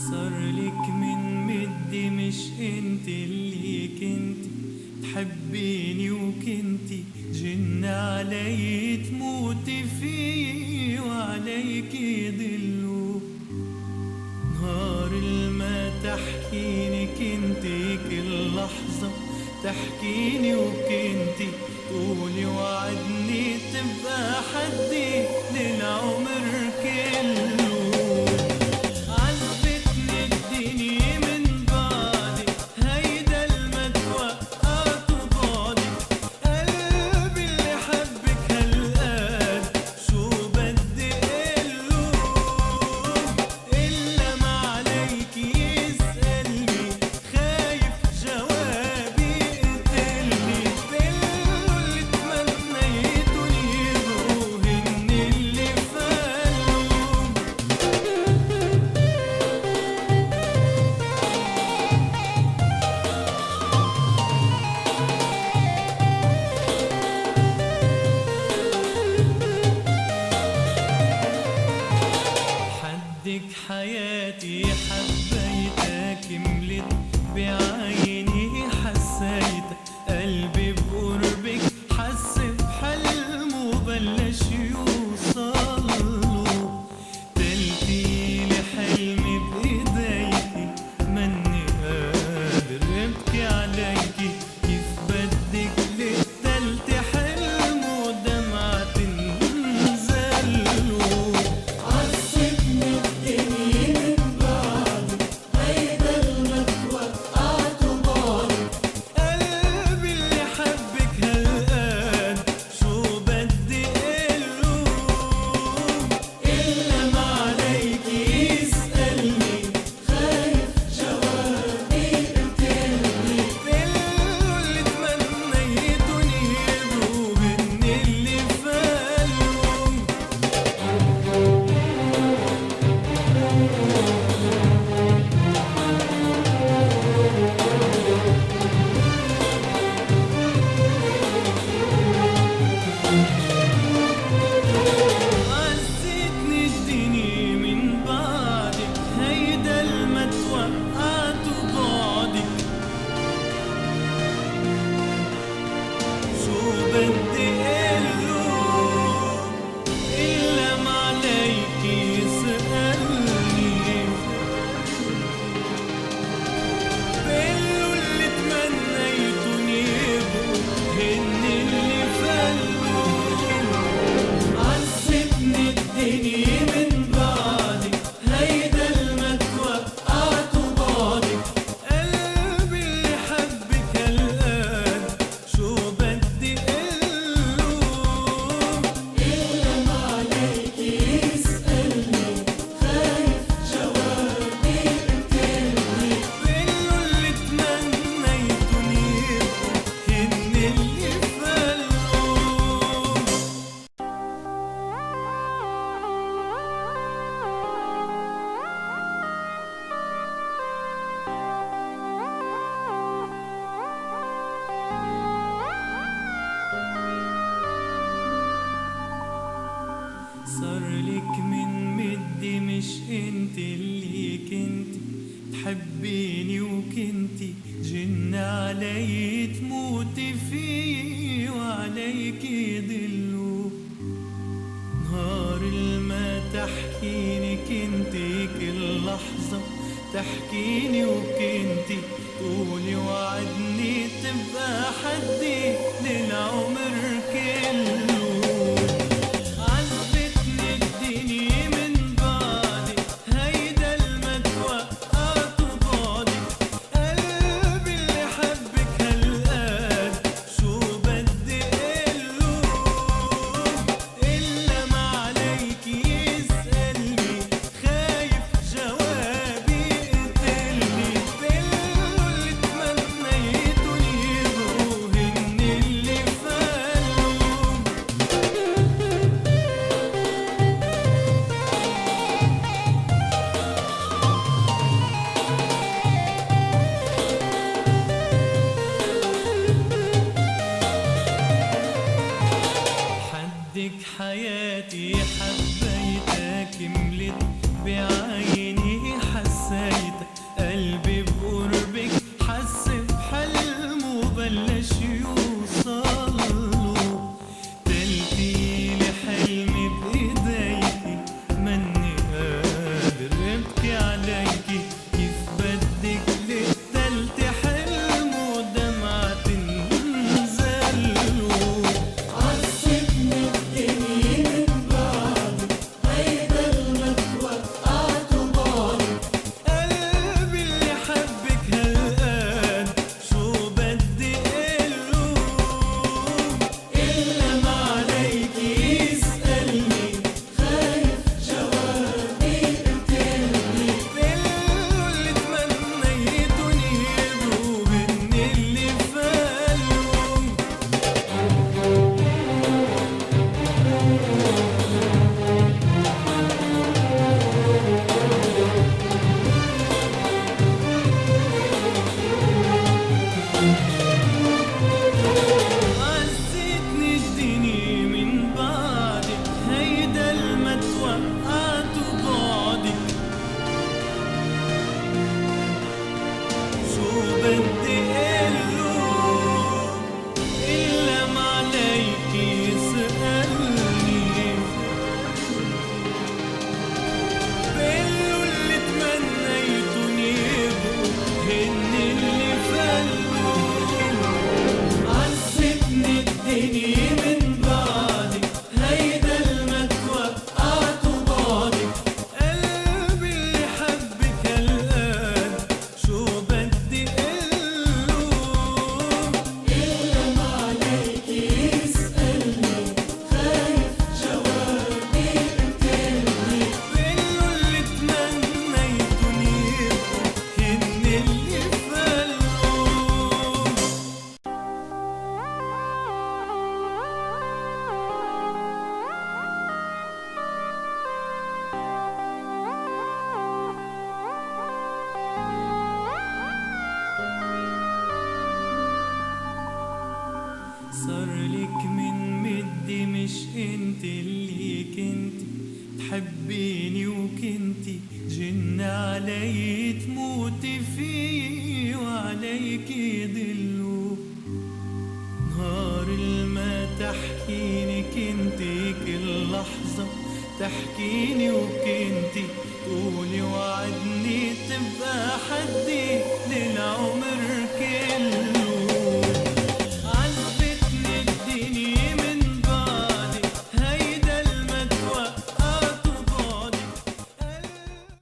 صارلك من مدي مش انت اللي كنتي تحبيني وكنتي جن علي تموتي فيه وعليكي ضلوا نهار الما تحكيني كنتي كل لحظة تحكيني وكنتي تقولي وعدني تبقى حدي للعمر كله حياتي حبيتها كملت بعيني حسيت قلبي بقربك حس بحلم وبلش يوصله تلتي لحلمي بإيديكي مني قادر ابكي عليكي كيف بدك للتلتي حلم ودمعة تنزله صارلك من مدي مش انت اللي كنتي تحبيني وكنتي جن علي تموتي فيه وعليكي ضلوا نهار الما تحكيني كنتي كل لحظة تحكيني وكنتي تقولي وعدني تبقى حدي للعمر كله صار لك من مدي مش انت اللي كنتي تحبيني وكنتي جن علي تموتي فيه وعليكي ضلوا نهار الما تحكيني كنتي كل لحظة تحكيني وكنتي تقولي وعدني تبقى حدي